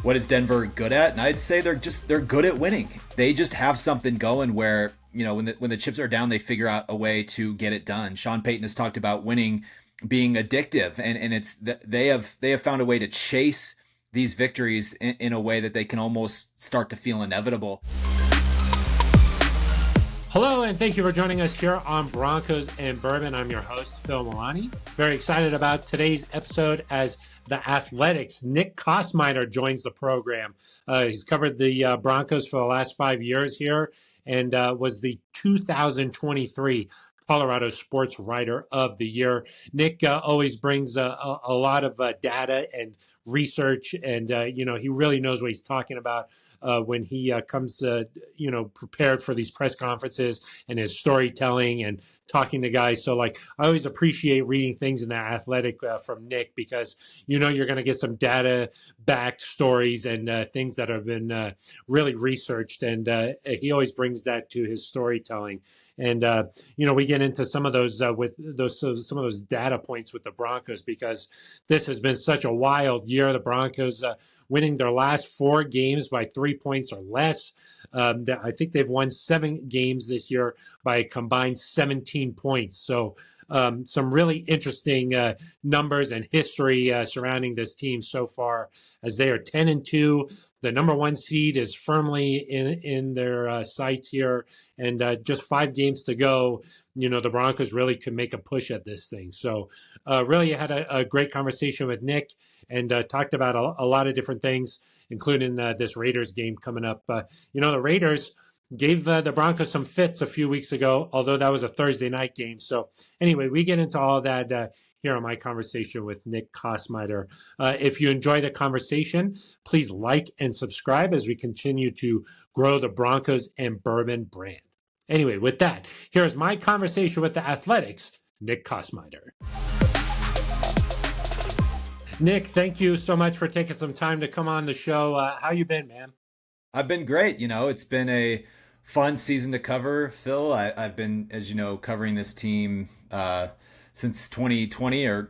what is Denver good at? And I'd say they're good at winning. They just have something going where, when the chips are down, they figure out a way to get it done. Sean Payton has talked about winning being addictive, and it's they have found a way to chase these victories in a way that they can almost start to feel inevitable. Hello, and thank you for joining us here on Broncos and Bourbon. I'm your host, Phil Milani. Very excited about today's episode as the Athletics' Nick Kosmider joins the program. He's covered the Broncos for the last 5 years here and was the 2023 Colorado Sports Writer of the Year. Nick always brings a lot of data and research, and he really knows what he's talking about when he comes prepared for these press conferences and his storytelling and talking to guys. So I always appreciate reading things in the Athletic from Nick, because you're going to get some data backed stories and things that have been really researched, and he always brings that to his storytelling. And we get into some of those some of those data points with the Broncos, because this has been such a wild year. The Broncos winning their last 4 games by 3 points or less. I think they've won 7 games this year by a combined 17 points. So some really interesting numbers and history surrounding this team so far, as they are 10-2. The number 1 seed is firmly in their sights here, and just 5 games to go. The Broncos really could make a push at this thing. So really had a great conversation with Nick, and talked about a lot of different things, including this Raiders game coming up. The Raiders gave the Broncos some fits a few weeks ago, although that was a Thursday night game. So anyway, we get into all that here on my conversation with Nick Kosmider. If you enjoy the conversation, please like and subscribe as we continue to grow the Broncos and Bourbon brand. Anyway, with that, here's my conversation with the Athletics' Nick Kosmider. Nick, thank you so much for taking some time to come on the show. How you been, man? I've been great. It's been a fun season to cover, Phil. I've been, as you know, covering this team since 2020, or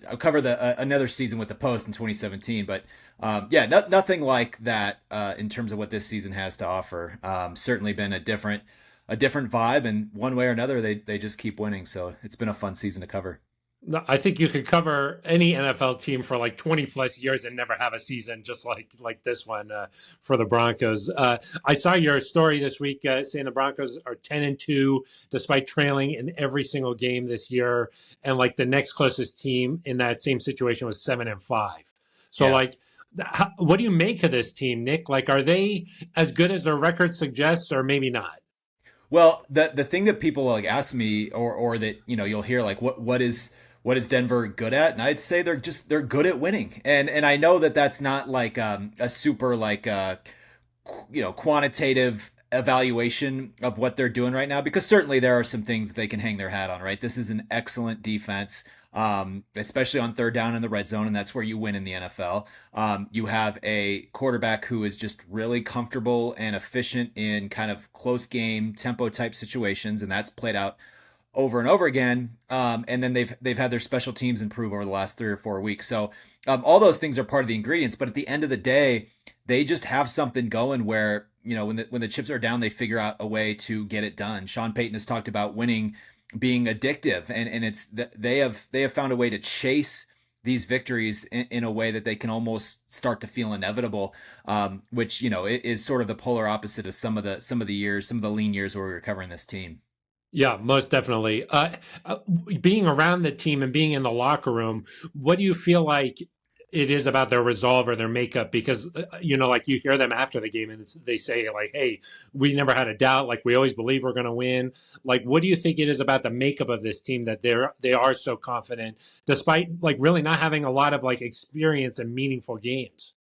I covered another season with the Post in 2017. But nothing like that in terms of what this season has to offer. Certainly been a different vibe, and one way or another, they just keep winning. So it's been a fun season to cover. No, I think you could cover any NFL team for 20 plus years and never have a season just like this one for the Broncos. I saw your story this week saying the Broncos are 10-2 despite trailing in every single game this year, and the next closest team in that same situation was 7-5. So what do you make of this team, Nick? Are they as good as their record suggests, or maybe not? Well, the thing that people ask me, or that you'll hear, what is Denver good at? And I'd say they're good at winning. And I know that that's not a super quantitative evaluation of what they're doing right now, because certainly there are some things that they can hang their hat on, right? This is an excellent defense, especially on third down in the red zone, and that's where you win in the NFL. You have a quarterback who is just really comfortable and efficient in kind of close game tempo type situations, and that's played out over and over again. And then they've had their special teams improve over the last 3 or 4 weeks. So all those things are part of the ingredients, but at the end of the day, they just have something going where, when the chips are down, they figure out a way to get it done. Sean Payton has talked about winning being addictive, and it's they have found a way to chase these victories in a way that they can almost start to feel inevitable, which, it is sort of the polar opposite of some of the lean years where we were covering this team. Yeah, most definitely. Being around the team and being in the locker room, what do you feel like it is about their resolve or their makeup? Because, you hear them after the game and they say hey, we never had a doubt. We always believe we're going to win. What do you think it is about the makeup of this team that they are so confident, despite really not having a lot of experience in meaningful games?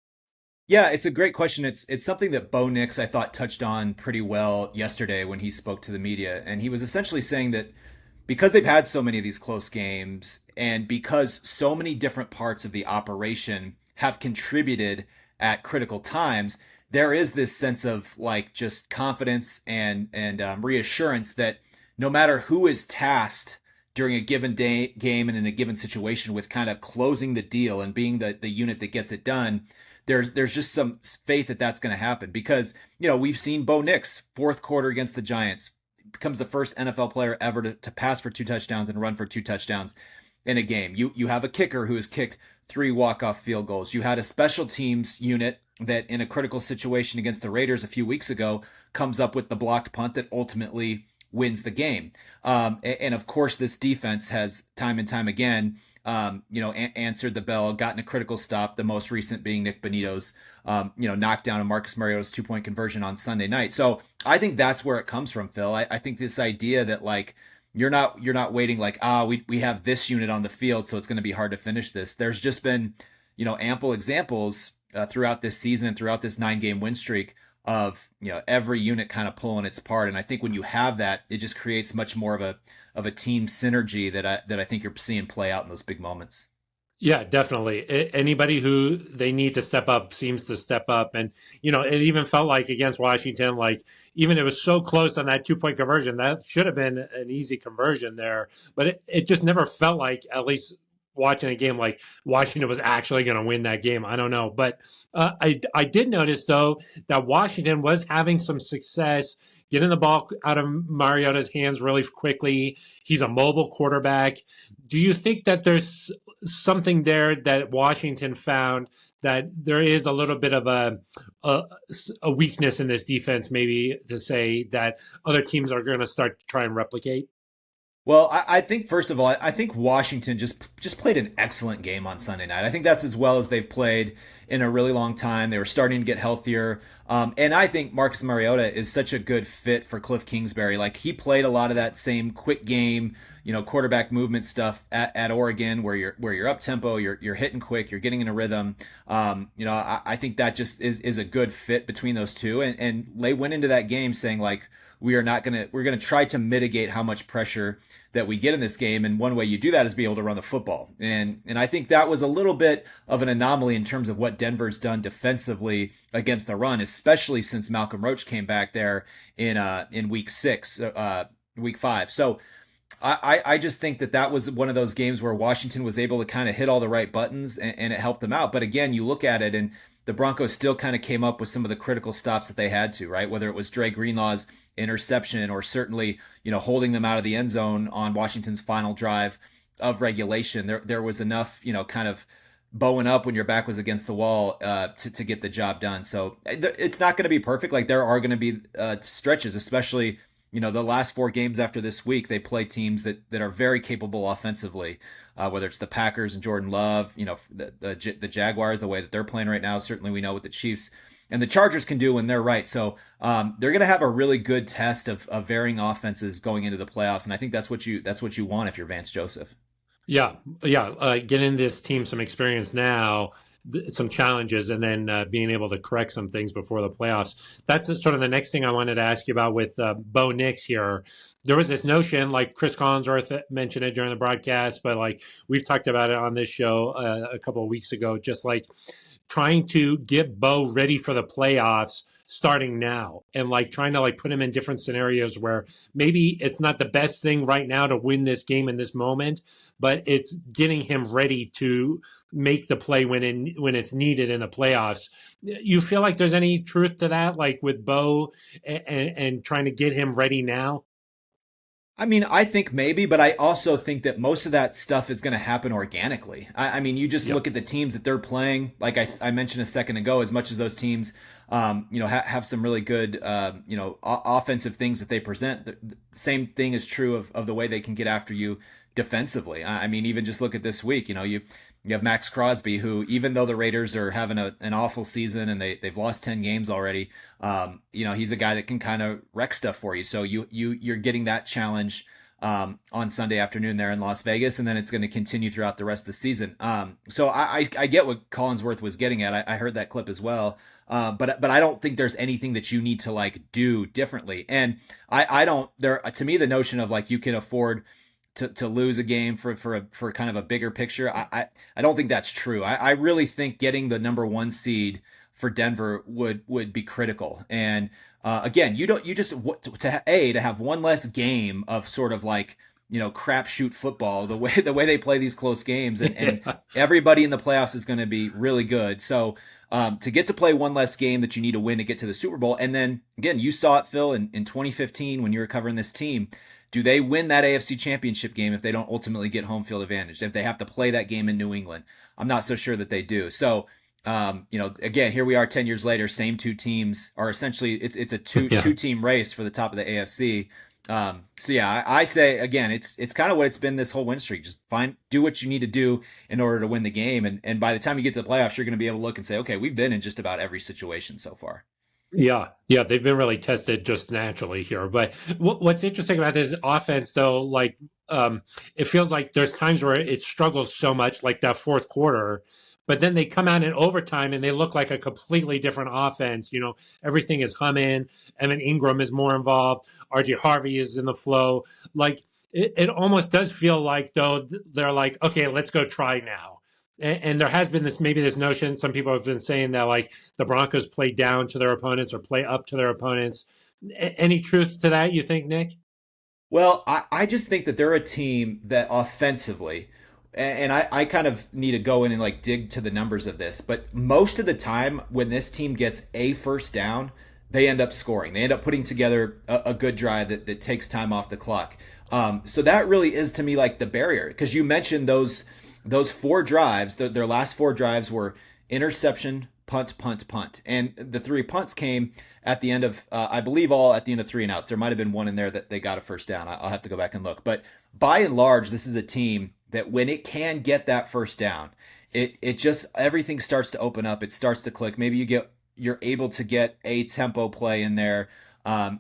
Yeah, it's a great question. It's something that Bo Nix, I thought, touched on pretty well yesterday when he spoke to the media. And he was essentially saying that because they've had so many of these close games, and because so many different parts of the operation have contributed at critical times, there is this sense of just confidence and reassurance that no matter who is tasked during a given game and in a given situation with kind of closing the deal and being the unit that gets it done, there's just some faith that that's going to happen because we've seen Bo Nix fourth quarter against the Giants becomes the first NFL player ever to pass for 2 touchdowns and run for 2 touchdowns in a game. You have a kicker who has kicked 3 walk-off field goals. You had a special teams unit that in a critical situation against the Raiders a few weeks ago comes up with the blocked punt that ultimately wins the game. And of course, this defense has time and time again, answered the bell, gotten a critical stop. The most recent being Nick Bonito's, knockdown of Marcus Mariota's 2-point conversion on Sunday night. So I think that's where it comes from, Phil. I think this idea that like you're not waiting like we have this unit on the field, so it's going to be hard to finish this. There's just been ample examples throughout this season and throughout this 9-game win streak of every unit kind of pulling its part, and I think when you have that, it just creates much more of a team synergy that I think you're seeing play out in those big moments. Yeah, definitely. Anybody who they need to step up seems to step up. And, it even felt like against Washington, like even it was so close on that 2-point conversion, that should have been an easy conversion there. But it just never felt like, at least watching a game, like Washington was actually going to win that game. I don't know. But I did notice, though, that Washington was having some success getting the ball out of Mariota's hands really quickly. He's a mobile quarterback. Do you think that there's something there that Washington found, that there is a little bit of a weakness in this defense, maybe to say that other teams are going to start to try and replicate? Well, I think first of all, I think Washington just played an excellent game on Sunday night. I think that's as well as they've played in a really long time. They were starting to get healthier, and I think Marcus Mariota is such a good fit for Cliff Kingsbury. Like he played a lot of that same quick game, quarterback movement stuff at Oregon, where you're up tempo, you're hitting quick, you're getting in a rhythm. I think that just is a good fit between those two, and they went into that game saying like, we're going to try to mitigate how much pressure that we get in this game. And one way you do that is be able to run the football. And I think that was a little bit of an anomaly in terms of what Denver's done defensively against the run, especially since Malcolm Roach came back there in week 5. So I just think that was one of those games where Washington was able to kind of hit all the right buttons and it helped them out. But again, you look at it and the Broncos still kind of came up with some of the critical stops that they had to, right? Whether it was Dre Greenlaw's interception or certainly, holding them out of the end zone on Washington's final drive of regulation. There was enough, kind of bowing up when your back was against the wall to get the job done. So it's not going to be perfect. Like there are going to be stretches, especially, the last 4 games after this week, they play teams that are very capable offensively, whether it's the Packers and Jordan Love, the Jaguars, the way that they're playing right now. Certainly we know what the Chiefs and the Chargers can do when they're right. So they're going to have a really good test of varying offenses going into the playoffs. And I think that's what you want if you're Vance Joseph. Yeah. Getting this team some experience now, some challenges, and then being able to correct some things before the playoffs. That's sort of the next thing I wanted to ask you about with Bo Nix here. There was this notion, like Chris Collinsworth mentioned it during the broadcast, but like we've talked about it on this show a couple of weeks ago, just like trying to get Bo ready for the playoffs starting now, and like trying to like put him in different scenarios where maybe it's not the best thing right now to win this game in this moment, but it's getting him ready to make the play when it's needed in the playoffs. You feel like there's any truth to that, like with Bo and trying to get him ready now? I mean, I think maybe, but I also think that most of that stuff is going to happen organically. I mean, you just look at the teams that they're playing. Like I mentioned a second ago, as much as those teams, have some really good, offensive things that they present. The same thing is true of the way they can get after you defensively. I mean, even just look at this week. You have Max Crosby, who, even though the Raiders are having an awful season and they've lost 10 games already, he's a guy that can kind of wreck stuff for you. So you're getting that challenge on Sunday afternoon there in Las Vegas, and then it's going to continue throughout the rest of the season. So I get what Collinsworth was getting at. I heard that clip as well. But I don't think there's anything that you need to like do differently. And I don't, to me, the notion of like you can afford to lose a game for kind of a bigger picture, I don't think that's true. I really think getting the number 1 seed for Denver would be critical. And again, to have one less game of sort of like, crapshoot football, the way they play these close games, and everybody in the playoffs is going to be really good. So to get to play one less game that you need to win to get to the Super Bowl. And then again, you saw it, Phil, in 2015 when you were covering this team. Do they win that AFC championship game if they don't ultimately get home field advantage? If they have to play that game in New England? I'm not so sure that they do. So, again, here we are 10 years later, same two teams are essentially, it's a two team race for the top of the AFC. So yeah, I say again, it's kind of what it's been this whole win streak. Just do what you need to do in order to win the game. And by the time you get to the playoffs, you're going to be able to look and say, okay, we've been in just about every situation so far. Yeah, they've been really tested just naturally here. But what's interesting about this offense, though, like it feels like there's times where it struggles so much, like that fourth quarter, but then they come out in overtime and they look like a completely different offense. Everything is humming. Evan Ingram is more involved. RJ Harvey is in the flow. Like it almost does feel like, though, they're like, okay, let's go try now. And there has been this notion, some people have been saying that like the Broncos play down to their opponents or play up to their opponents. Any truth to that, you think, Nick? Well, I just think that they're a team that offensively, and I kind of need to go in and like dig to the numbers of this, but most of the time when this team gets a first down, they end up scoring. They end up putting together a good drive that takes time off the clock. So that really is to me like the barrier, because you mentioned those four drives, their last four drives were interception, punt, punt, punt. And the three punts came at the end of, I believe, all at the end of 3 and outs. There might have been one in there that they got a first down. I'll have to go back and look. But by and large, this is a team that when it can get that first down, it just, everything starts to open up. It starts to click. Maybe you're able to get a tempo play in there.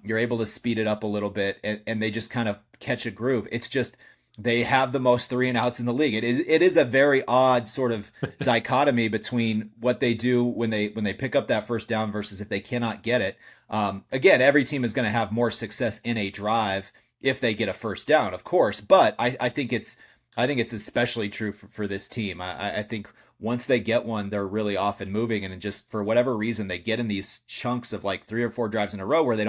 You're able to speed it up a little bit, and they just kind of catch a groove. It's just, they have the most 3 and outs in the league. It is a very odd sort of dichotomy between what they do when they pick up that first down versus if they cannot get it. Again, every team is going to have more success in a drive if they get a first down, of course. But I think it's especially true for this team. I think once they get one, they're really off and moving, and just for whatever reason, they get in these chunks of like 3 or 4 drives in a row where they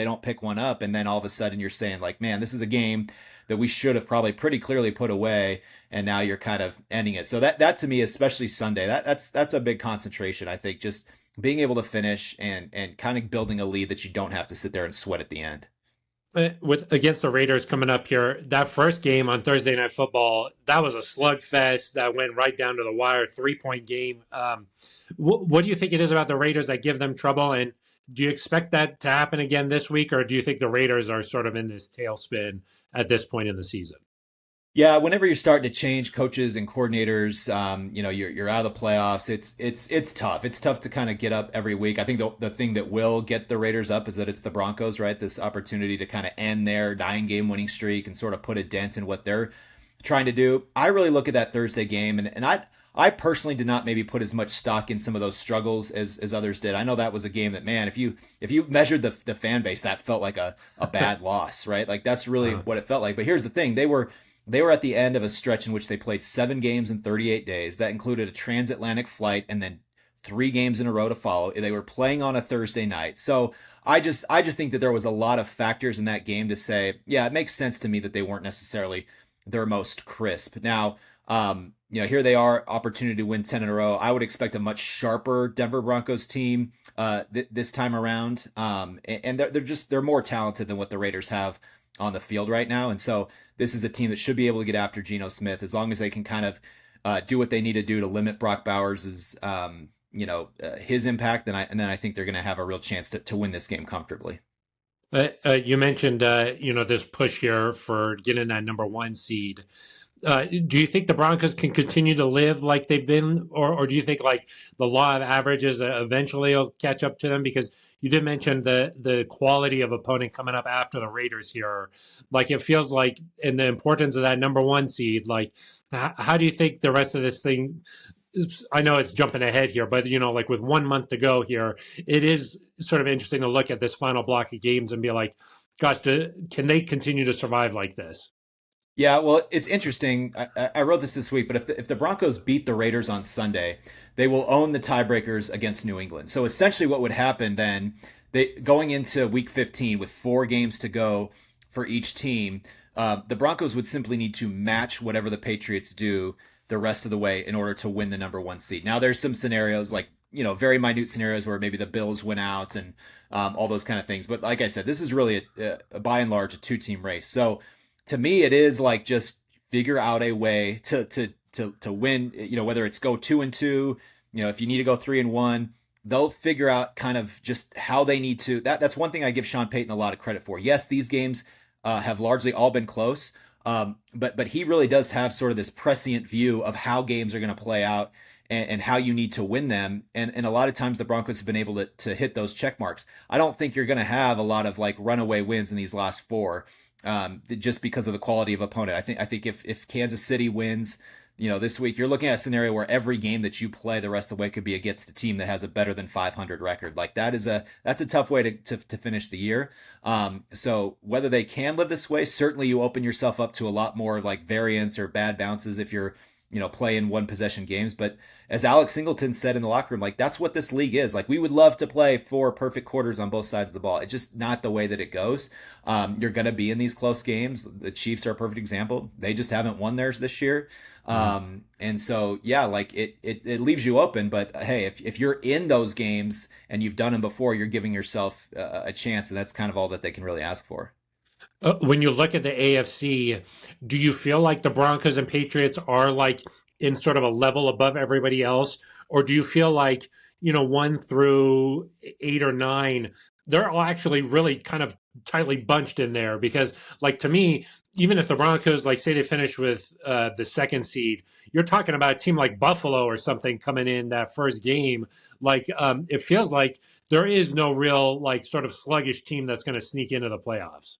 don't pick one up, and then all of a sudden you're saying like, man, this is a game that we should have probably pretty clearly put away, and now you're kind of ending it. So that to me, especially Sunday, that's a big concentration. I think just being able to finish and kind of building a lead that you don't have to sit there and sweat at the end. With against the Raiders coming up here, that first game on Thursday Night Football, that was a slugfest that went right down to the wire, 3-point game. What do you think it is about the Raiders that give them trouble? And do you expect that to happen again this week, or do you think the Raiders are sort of in this tailspin at this point in the season? Yeah, whenever you're starting to change coaches and coordinators, you're out of the playoffs. It's tough. It's tough to kind of get up every week. I think the thing that will get the Raiders up is that it's the Broncos, right? This opportunity to kind of end their 9-game winning streak and sort of put a dent in what they're trying to do. I really look at that Thursday game, and I personally did not maybe put as much stock in some of those struggles as others did. I know that was a game that, man, if you measured the fan base, that felt like a bad loss, right? Like that's really what it felt like. But here's the thing: they were at the end of a stretch in which they played 7 games in 38 days. That included a transatlantic flight and then 3 games in a row to follow. They were playing on a Thursday night. So I just think that there was a lot of factors in that game to say, yeah, it makes sense to me that they weren't necessarily their most crisp. Now, here they are, opportunity to win 10 in a row. I would expect a much sharper Denver Broncos team this time around. And they're more talented than what the Raiders have on the field right now. And so this is a team that should be able to get after Geno Smith as long as they can kind of do what they need to do to limit Brock Bowers' his impact. And then I think they're going to have a real chance to win this game comfortably. You mentioned, this push here for getting that number 1 seed. Do you think the Broncos can continue to live like they've been, or do you think like the law of averages eventually will catch up to them? Because you did mention the quality of opponent coming up after the Raiders here. Like it feels like, and the importance of that number 1 seed, like how do you think the rest of this thing, I know it's jumping ahead here, but like with 1 month to go here, it is sort of interesting to look at this final block of games and be like, gosh, can they continue to survive like this? Yeah, well, it's interesting. I wrote this week, but if the Broncos beat the Raiders on Sunday, they will own the tiebreakers against New England. So essentially what would happen then, going into week 15 with 4 games to go for each team, the Broncos would simply need to match whatever the Patriots do the rest of the way in order to win the number 1 seed. Now, there's some scenarios like, very minute scenarios where maybe the Bills win out and all those kind of things. But like I said, this is really by and large a two-team race. So to me, it is like just figure out a way to win. Whether it's go 2-2, if you need to go 3-1, they'll figure out kind of just how they need to. That's one thing I give Sean Payton a lot of credit for. Yes, these games have largely all been close, but he really does have sort of this prescient view of how games are going to play out and how you need to win them. And a lot of times the Broncos have been able to hit those check marks. I don't think you're going to have a lot of like runaway wins in these last four, just because of the quality of opponent. I think if Kansas City wins, this week, you're looking at a scenario where every game that you play the rest of the way could be against a team that has a better than 500 record. Like that's a tough way to finish the year. So whether they can live this way, certainly you open yourself up to a lot more like variance or bad bounces if you're playing one possession games. But as Alex Singleton said in the locker room, like that's what this league is. Like we would love to play 4 perfect quarters on both sides of the ball. It's just not the way that it goes. You're going to be in these close games. The Chiefs are a perfect example. They just haven't won theirs this year. And so, yeah, like it leaves you open, but hey, if you're in those games and you've done them before, you're giving yourself a chance. And that's kind of all that they can really ask for. When you look at the AFC, do you feel like the Broncos and Patriots are like in sort of a level above everybody else? Or do you feel like, 1 through 8 or 9, they're all actually really kind of tightly bunched in there? Because like to me, even if the Broncos, like say they finish with the second seed, you're talking about a team like Buffalo or something coming in that first game. Like it feels like there is no real like sort of sluggish team that's going to sneak into the playoffs.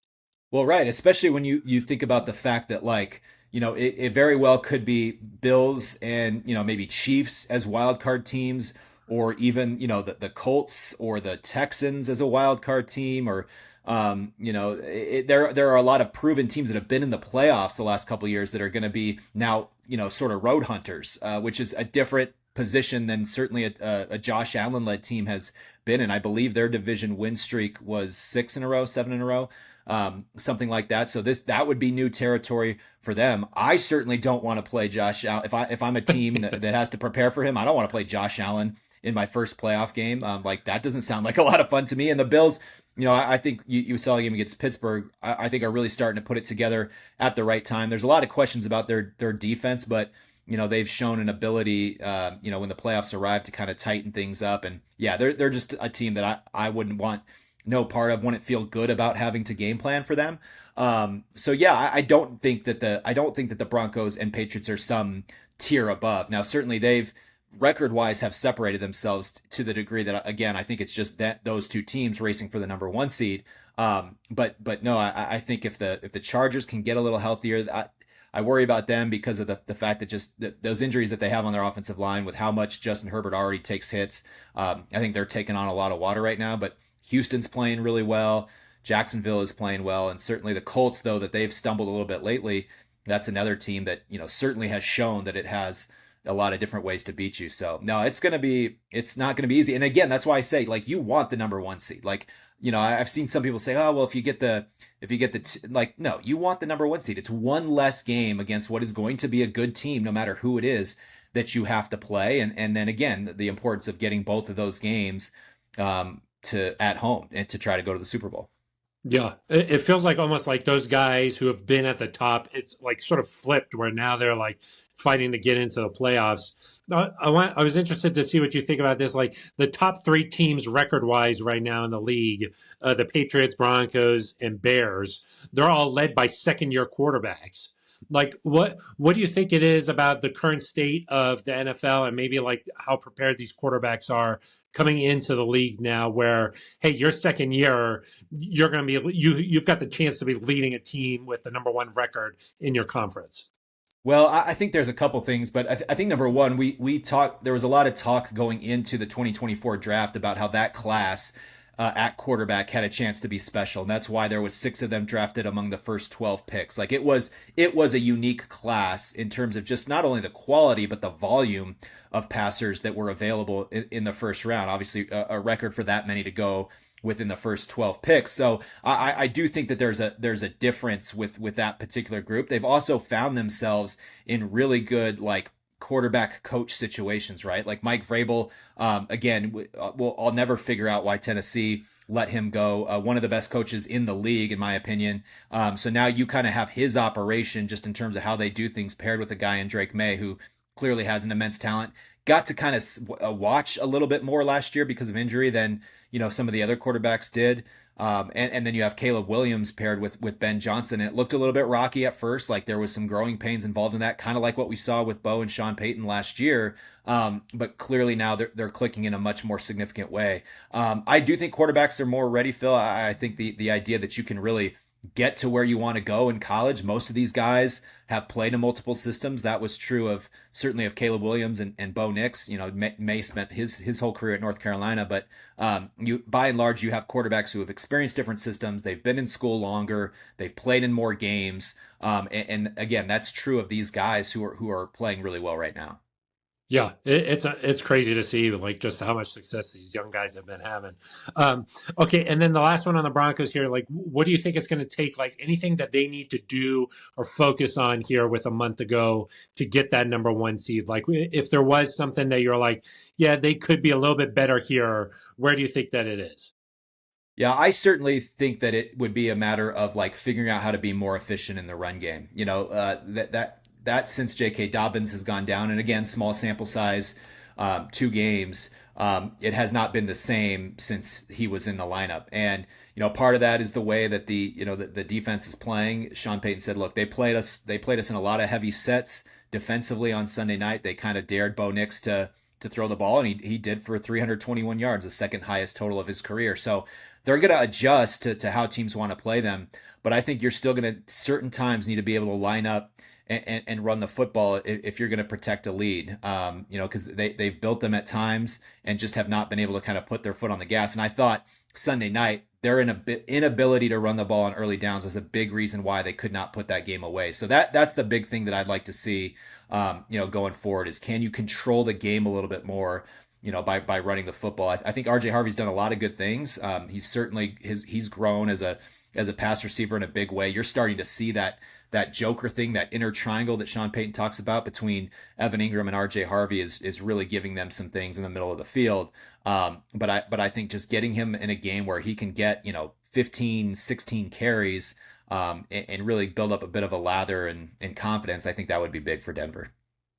Well, right. Especially when you think about the fact that like, it very well could be Bills and, maybe Chiefs as wild card teams, or even, the Colts or the Texans as a wild card team, or, there are a lot of proven teams that have been in the playoffs the last couple of years that are going to be now, sort of road hunters, which is a different position than certainly a Josh Allen led team has been in. I believe their division win streak was 6 in a row, 7 in a row. Something like that. So that would be new territory for them. I certainly don't want to play Josh Allen. If I'm a team that has to prepare for him, I don't want to play Josh Allen in my first playoff game. Like that doesn't sound like a lot of fun to me. And the Bills, I think you saw a game against Pittsburgh. I think are really starting to put it together at the right time. There's a lot of questions about their defense, but they've shown an ability, when the playoffs arrive to kind of tighten things up. And yeah, they're just a team that I wouldn't want no part of, wouldn't feel good about having to game plan for them. So yeah, I don't think that the Broncos and Patriots are some tier above. Now, certainly they've record wise have separated themselves to the degree that, again, I think it's just that those two teams racing for the number 1 seed. But no, I think if the Chargers can get a little healthier, I worry about them because of the fact that just those injuries that they have on their offensive line, with how much Justin Herbert already takes hits. I think they're taking on a lot of water right now, but Houston's playing really well. Jacksonville is playing well. And certainly the Colts, though, that they've stumbled a little bit lately, that's another team that, certainly has shown that it has a lot of different ways to beat you. So no, it's not going to be easy. And again, that's why I say, like, you want the number 1 seed. Like, I've seen some people say, oh, well, if you get like, no, you want the number 1 seed. It's one less game against what is going to be a good team, no matter who it is, that you have to play. And then again, the importance of getting both of those games, to at home and to try to go to the Super Bowl. Yeah, it feels like almost like those guys who have been at the top, it's like sort of flipped where now they're like fighting to get into the playoffs. I was interested to see what you think about this. Like the top 3 teams record wise right now in the league, the Patriots, Broncos, and Bears, they're all led by second-year quarterbacks. Like what do you think it is about the current state of the NFL and maybe like how prepared these quarterbacks are coming into the league now, where, hey, your second year, you're going to be, you've got the chance to be leading a team with the number 1 record in your conference? Well, I think there's a couple things, but I think number one, we talked, there was a lot of talk going into the 2024 draft about how that class at quarterback had a chance to be special. And that's why there was 6 of them drafted among the first 12 picks. Like it was a unique class in terms of just not only the quality, but the volume of passers that were available in the first round. Obviously a record for that many to go within the first 12 picks. So I do think that there's a difference with that particular group. They've also found themselves in really good, like, quarterback coach situations, right? Like Mike Vrabel, again, I'll never figure out why Tennessee let him go. One of the best coaches in the league, in my opinion. So now you kind of have his operation just in terms of how they do things paired with a guy in Drake Maye who clearly has an immense talent. Got to kind of watch a little bit more last year because of injury than some of the other quarterbacks did. And then you have Caleb Williams paired with Ben Johnson. And it looked a little bit rocky at first, like there was some growing pains involved in that, kind of like what we saw with Bo and Sean Payton last year. But clearly now they're clicking in a much more significant way. I do think quarterbacks are more ready, Phil. I think the idea that you can really get to where you want to go in college. Most of these guys have played in multiple systems. That was true of certainly of Caleb Williams and Bo Nix. May spent his whole career at North Carolina, but you by and large you have quarterbacks who have experienced different systems. They've been in school longer. They've played in more games. And again, that's true of these guys who are playing really well right now. Yeah, it's crazy to see like just how much success these young guys have been having. Okay, and then the last one on the Broncos here, like, what do you think it's going to take? Like anything that they need to do or focus on here with a month to go to get that number one seed? Like, if there was something that you're like, yeah, they could be a little bit better here. Where do you think that it is? Yeah, I certainly think that it would be a matter of like figuring out how to be more efficient in the run game. That since J.K. Dobbins has gone down, and again, small sample size, 2 games, it has not been the same since he was in the lineup. And part of that is the way that the defense is playing. Sean Payton said, "Look, they played us in a lot of heavy sets defensively on Sunday night. They kind of dared Bo Nix to throw the ball, and he did for 321 yards, the second highest total of his career. So they're going to adjust to how teams want to play them. But I think you're still going to certain times need to be able to line up and run the football if you're going to protect a lead, because they've built them at times and just have not been able to kind of put their foot on the gas. And I thought Sunday night, their inability to run the ball on early downs was a big reason why they could not put that game away. So that's the big thing that I'd like to see, going forward is can you control the game a little bit more, by running the football. I think RJ Harvey's done a lot of good things. He's certainly he's grown as a pass receiver in a big way. You're starting to see that joker thing, that inner triangle that Sean Payton talks about between Evan Ingram and RJ Harvey is really giving them some things in the middle of the field. But I think just getting him in a game where he can get, 15, 16 carries, and really build up a bit of a lather and confidence, I think that would be big for Denver.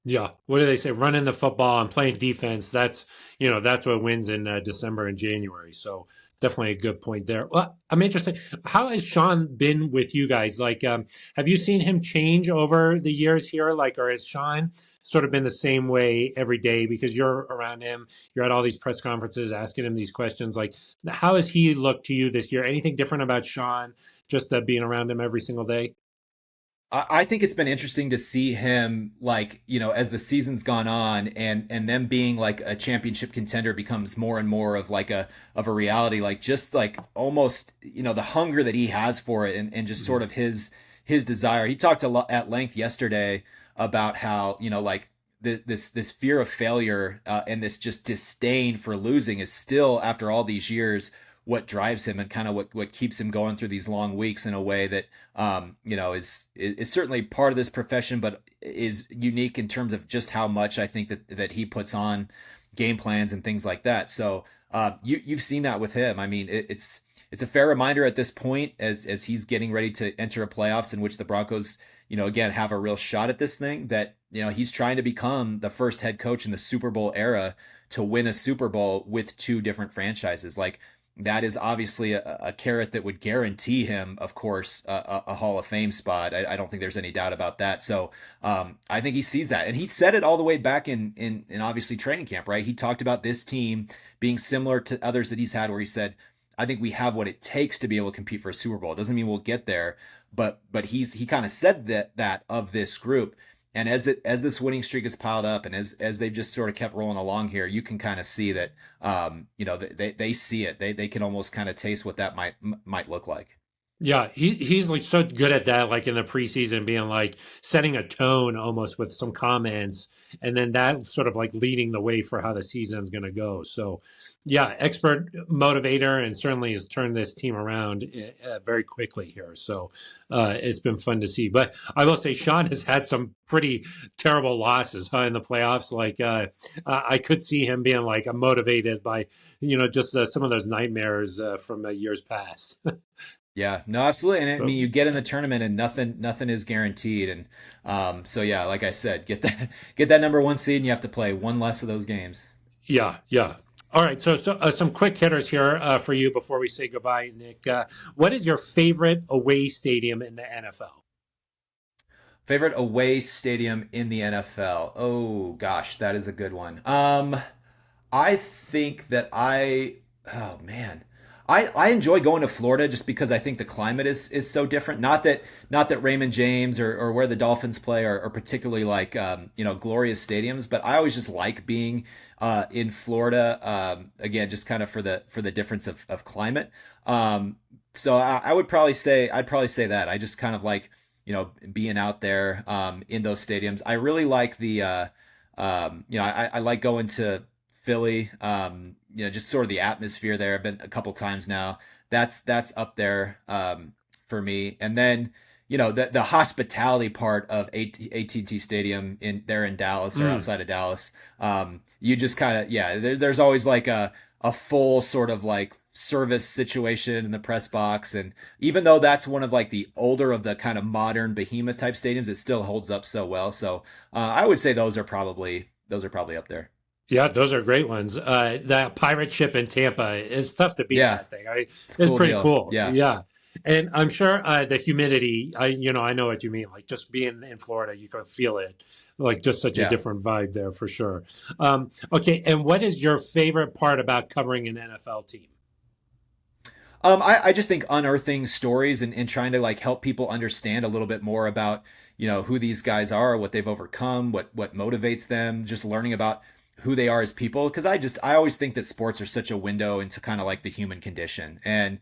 Yeah. What do they say? Running the football and playing defense. That's what wins in December and January. So definitely a good point there. Well, I'm interested. How has Sean been with you guys? Like, have you seen him change over the years here? Like, or has Sean sort of been the same way every day because you're around him? You're at all these press conferences asking him these questions. Like, how has he looked to you this year? Anything different about Sean just being around him every single day? I think it's been interesting to see him, like, as the season's gone on and them being like a championship contender becomes more and more of like a reality, like just like almost, the hunger that he has for it and just sort of his desire. He talked a lot at length yesterday about how, like this fear of failure, and this just disdain for losing is still, after all these years, what drives him and kind of what keeps him going through these long weeks in a way that is certainly part of this profession, but is unique in terms of just how much I think that he puts on game plans and things like that. So you've seen that with him. I mean, it's a fair reminder at this point as he's getting ready to enter a playoffs in which the Broncos, again, have a real shot at this thing, that he's trying to become the first head coach in the Super Bowl era to win a Super Bowl with 2 different franchises. Like, that is obviously a carrot that would guarantee him, of course, a Hall of Fame spot. I don't think there's any doubt about that. So I think he sees that. And he said it all the way back in obviously training camp, right? He talked about this team being similar to others that he's had where he said, I think we have what it takes to be able to compete for a Super Bowl. It doesn't mean we'll get there, but he kind of said that of this group. And as this winning streak has piled up, and as they've just sort of kept rolling along here, you can kind of see that, they see it. They can almost kind of taste what that might look like. Yeah, he's like so good at that, like in the preseason, being like setting a tone almost with some comments, and then that sort of like leading the way for how the season's going to go. So, yeah, expert motivator, and certainly has turned this team around very quickly here. So, it's been fun to see. But I will say, Sean has had some pretty terrible losses in the playoffs. Like, I could see him being like motivated by, just some of those nightmares from years past. Yeah, no, absolutely. And I So mean, you get in the tournament and nothing is guaranteed. And so yeah, like I said, get that number one seed and you have to play one less of those games. yeah, yeah. All right, so some quick hitters here for you before we say goodbye, Nick. What is your favorite away stadium in the NFL? Favorite away stadium in the NFL? Oh gosh, that is a good one. I think that oh man, I enjoy going to Florida just because I think the climate is so different. Not that Raymond James or where the Dolphins play are particularly like glorious stadiums, but I always just like being in Florida. Again, just kind of for the difference of climate. So I would probably say that I just kind of like being out there in those stadiums. I really like I like going to Philly. Just sort of the atmosphere there. I've been a couple times now. That's up there for me. And then the hospitality part of AT&T Stadium in Dallas or Mm. outside of Dallas. You just kind of there's always like a full sort of like service situation in the press box, and even though that's one of like the older of the kind of modern behemoth type stadiums, it still holds up so well. So I would say those are probably up there. Yeah, those are great ones. That pirate ship in Tampa is tough to beat Yeah, that thing. it's a It's cool pretty deal. cool. Yeah. Yeah. And I'm sure the humidity, I know what you mean. Like just being in Florida, you can feel it. Like just such a Yeah. different vibe there for sure. Okay. And what is your favorite part about covering an NFL team? I just think unearthing stories and trying to like help people understand a little bit more about, who these guys are, what they've overcome, what motivates them, just learning about who they are as people. Cause I always think that sports are such a window into kind of like the human condition. And,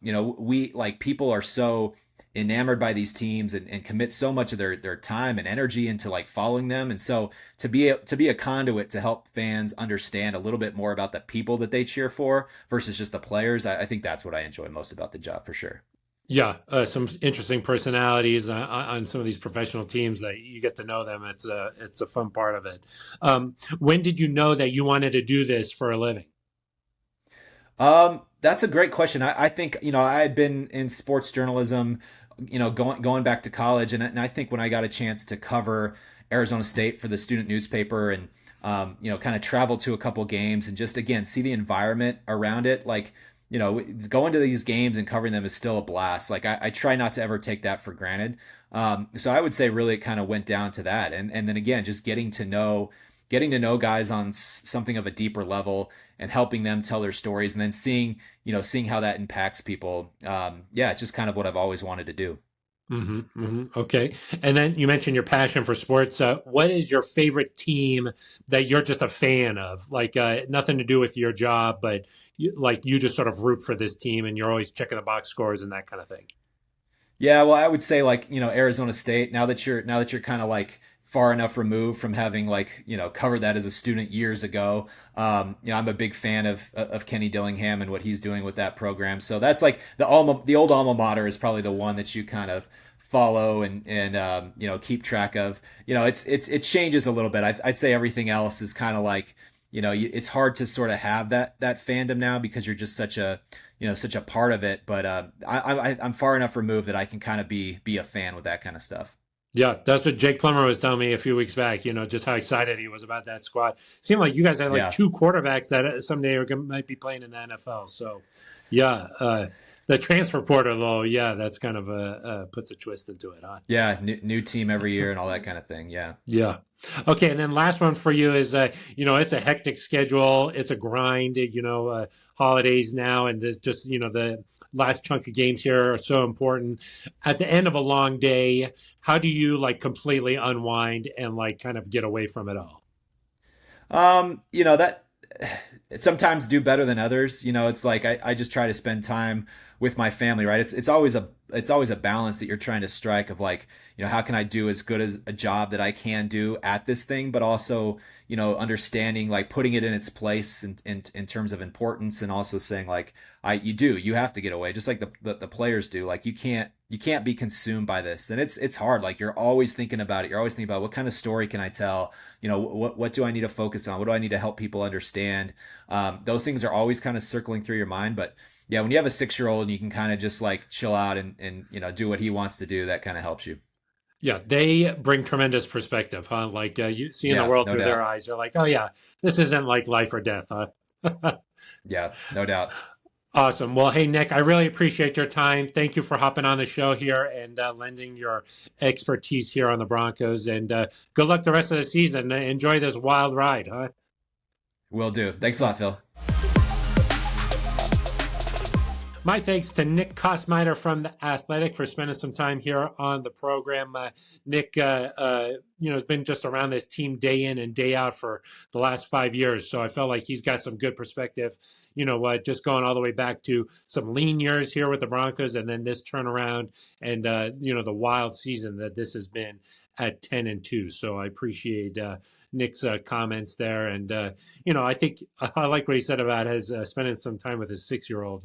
we like people are so enamored by these teams and commit so much of their time and energy into like following them. And so to be a conduit to help fans understand a little bit more about the people that they cheer for versus just the players, I think that's what I enjoy most about the job for sure. Yeah, some interesting personalities on some of these professional teams that you get to know them. It's a fun part of it. When did you know that you wanted to do this for a living? That's a great question. I think, I had been in sports journalism, going back to college. And I think when I got a chance to cover Arizona State for the student newspaper and, kind of travel to a couple games and just, again, see the environment around it, like, going to these games and covering them is still a blast. Like I try not to ever take that for granted. So I would say really it kind of went down to that. And then again, just getting to know guys on something of a deeper level and helping them tell their stories and then seeing how that impacts people. Yeah, it's just kind of what I've always wanted to do. Okay. And then you mentioned your passion for sports. What is your favorite team that you're just a fan of? Like nothing to do with your job, but you just sort of root for this team and you're always checking the box scores and that kind of thing. Yeah, well, I would say like, Arizona State, now that you're kind of like far enough removed from having like, covered that as a student years ago. I'm a big fan of Kenny Dillingham and what he's doing with that program. So that's like the old alma mater is probably the one that you kind of follow and keep track of. It changes a little bit. I'd say everything else is kind of like, it's hard to sort of have that fandom now because you're just such a part of it. But I'm far enough removed that I can kind of be a fan with that kind of stuff. Yeah, that's what Jake Plummer was telling me a few weeks back. Just how excited he was about that squad. Seemed like you guys had like Yeah. two quarterbacks that someday might be playing in the NFL. So, yeah, the transfer portal, though, yeah, that's kind of puts a twist into it, huh? Yeah, new team every year and all that kind of thing. Yeah. Yeah. Okay, and then last one for you is, it's a hectic schedule. It's a grind. Holidays now, and there's just the last chunk of games here are so important. At the end of a long day, how do you like completely unwind and like kind of get away from it all? Um, you know that sometimes do better than others. It's like I just try to spend time with my family, right? It's always a balance that you're trying to strike of like, how can I do as good as a job that I can do at this thing, but also, understanding, like putting it in its place in terms of importance, and also saying like, you have to get away, just like the players do. Like you can't be consumed by this, and it's hard. Like you're always thinking about it. You're always thinking about what kind of story can I tell? What do I need to focus on? What do I need to help people understand? Those things are always kind of circling through your mind. But yeah, when you have a 6-year-old and you can kind of just like chill out and do what he wants to do, that kind of helps you. Yeah, they bring tremendous perspective, huh? Like you seeing the Yeah, world no through their doubt. eyes. You're like, oh yeah, this isn't like life or death, huh? Yeah, no doubt. Awesome. Well, hey, Nick, I really appreciate your time. Thank you for hopping on the show here and lending your expertise here on the Broncos. And good luck the rest of the season. Enjoy this wild ride, huh? Will do. Thanks a lot, Phil. My thanks to Nick Kosmider from The Athletic for spending some time here on the program. Nick, has been just around this team day in and day out for the last 5 years. So I felt like he's got some good perspective, just going all the way back to some lean years here with the Broncos and then this turnaround and, the wild season that this has been at 10-2. So I appreciate Nick's comments there. And, I think I like what he said about his spending some time with his 6-year-old.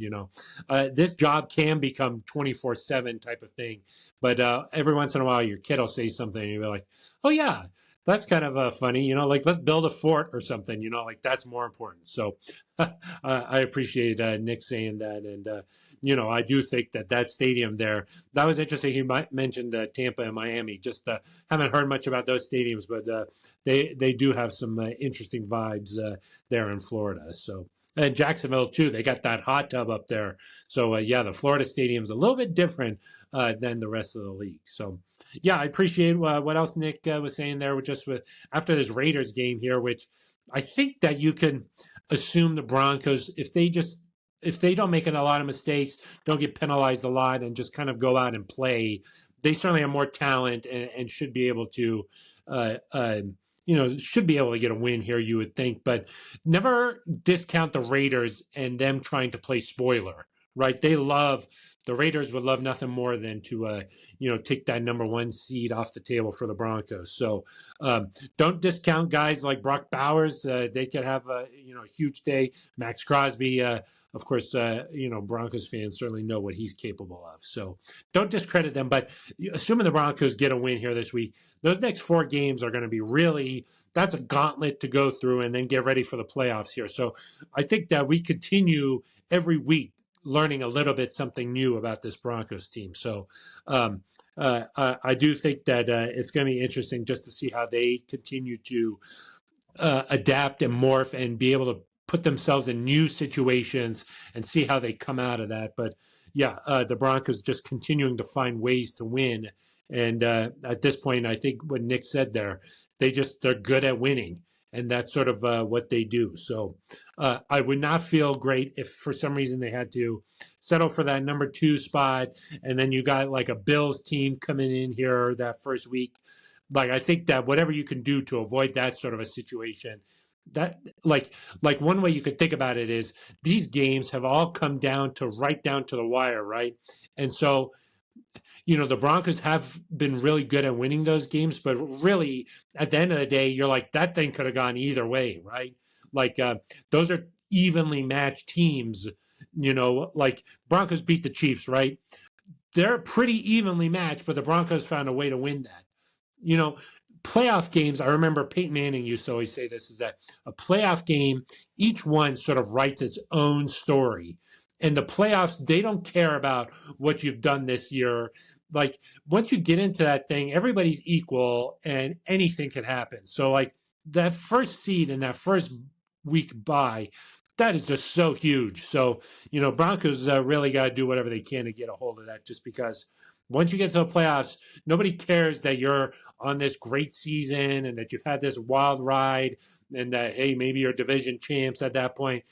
This job can become 24/7 type of thing. But every once in a while, your kid will say something and you'll be like, oh, yeah, that's kind of funny, like let's build a fort or something, like that's more important. So I appreciate Nick saying that. And, I do think that stadium there, that was interesting. He mentioned Tampa and Miami. Just haven't heard much about those stadiums, but they do have some interesting vibes there in Florida. So. And Jacksonville, too. They got that hot tub up there. So, the Florida Stadium's a little bit different than the rest of the league. So, I appreciate what else Nick was saying there with after this Raiders game here, which I think that you can assume the Broncos, if they don't make a lot of mistakes, don't get penalized a lot, and just kind of go out and play, they certainly have more talent and should be able to should be able to get a win here, you would think. But never discount the Raiders and them trying to play spoiler, right? The Raiders would love nothing more than to, take that number 1 seed off the table for the Broncos. So don't discount guys like Brock Bowers. They could have a huge day. Max Crosby, of course, Broncos fans certainly know what he's capable of. So don't discredit them. But assuming the Broncos get a win here this week, those next 4 games are going to be that's a gauntlet to go through and then get ready for the playoffs here. So I think that we continue every week learning a little bit something new about this Broncos team. So I do think that it's going to be interesting just to see how they continue to adapt and morph and be able to put themselves in new situations and see how they come out of that. But the Broncos just continuing to find ways to win. And at this point, I think what Nick said there, they're good at winning. And that's sort of what they do. So I would not feel great if for some reason they had to settle for that number 2 spot. And then you got like a Bills team coming in here that first week. Like, I think that whatever you can do to avoid that sort of a situation, that like one way you could think about it is these games have all come right down to the wire, right? And so, the Broncos have been really good at winning those games, but really at the end of the day, you're like, that thing could have gone either way, right? Like those are evenly matched teams, like Broncos beat the Chiefs, right? They're pretty evenly matched, but the Broncos found a way to win that. Playoff games, I remember Peyton Manning used to always say this, is that a playoff game, each one sort of writes its own story. And the playoffs, they don't care about what you've done this year. Like, once you get into that thing, everybody's equal and anything can happen. So, like, that first seed and that first week bye, that is just so huge. So, Broncos really got to do whatever they can to get a hold of that, just because once you get to the playoffs, nobody cares that you're on this great season and that you've had this wild ride and that, hey, maybe you're division champs at that point.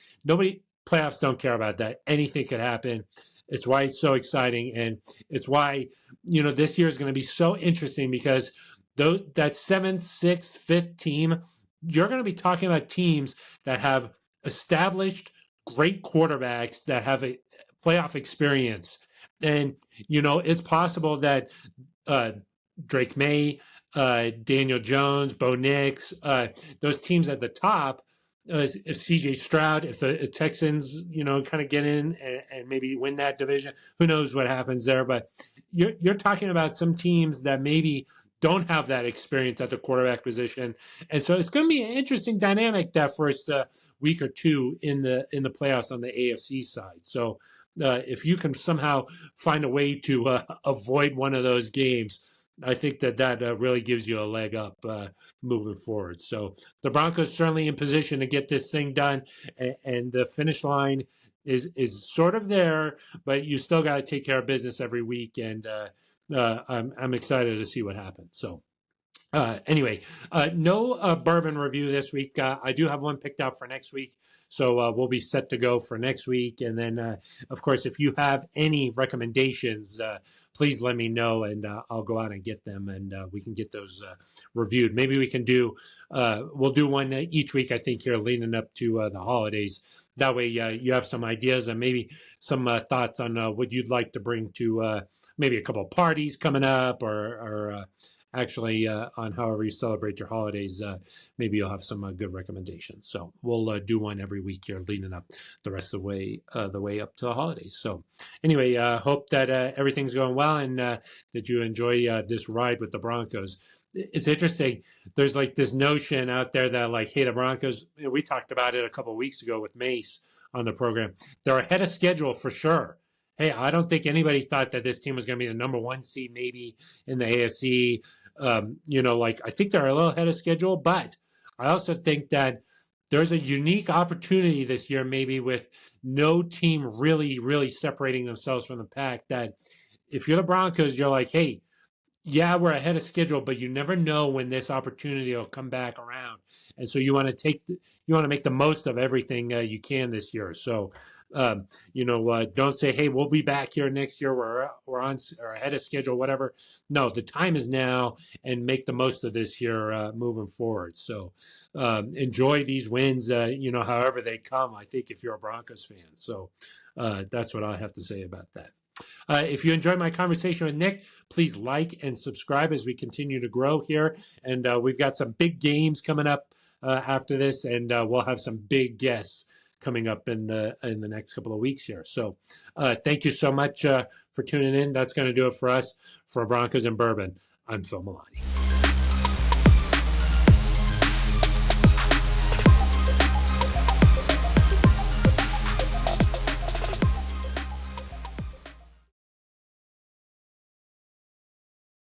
Playoffs don't care about that. Anything could happen. It's why it's so exciting. And it's why, this year is going to be so interesting because that 7th, 6th, 5th team, you're going to be talking about teams that have established great quarterbacks that have a playoff experience. And, it's possible that Drake Maye, Daniel Jones, Bo Nix, those teams at the top, if CJ Stroud, if the Texans, kind of get in and maybe win that division, who knows what happens there. But you're talking about some teams that maybe don't have that experience at the quarterback position. And so it's going to be an interesting dynamic that first week or two in the playoffs on the AFC side. So if you can somehow find a way to avoid one of those games, I think that really gives you a leg up moving forward. So the Broncos certainly in position to get this thing done, and the finish line is sort of there, but you still got to take care of business every week, and I'm excited to see what happens. So anyway, no bourbon review this week. I do have one picked out for next week, so we'll be set to go for next week. And then, of course, if you have any recommendations, please let me know, and I'll go out and get them, and we can get those reviewed. Maybe we can do, we'll do one each week, I think, here leading up to the holidays. That way you have some ideas and maybe some thoughts on what you'd like to bring to maybe a couple of parties coming up, or actually on however you celebrate your holidays. Maybe you'll have some good recommendations. So we'll do one every week here leading up the rest of the way up to the holidays. So anyway, hope that everything's going well, and that you enjoy this ride with the Broncos. It's interesting. There's like this notion out there that like, hey, the Broncos, we talked about it a couple of weeks ago with Mace on the program. They're ahead of schedule for sure. Hey, I don't think anybody thought that this team was going to be the number one seed maybe in the AFC. I think they're a little ahead of schedule, but I also think that there's a unique opportunity this year, maybe with no team really, really separating themselves from the pack, that if you're the Broncos, you're like, hey, yeah, we're ahead of schedule, but you never know when this opportunity will come back around. And so you want to make the most of everything you can this year. So, don't say, hey, we'll be back here next year. We're on or ahead of schedule, whatever. No, the time is now, and make the most of this here moving forward. So enjoy these wins, however they come, I think, if you're a Broncos fan. So that's what I have to say about that. If you enjoyed my conversation with Nick, please like and subscribe as we continue to grow here. And we've got some big games coming up after this, and we'll have some big guests coming up in the next couple of weeks here. So thank you so much for tuning in. That's going to do it for us. For Broncos and Bourbon, I'm Phil Milani.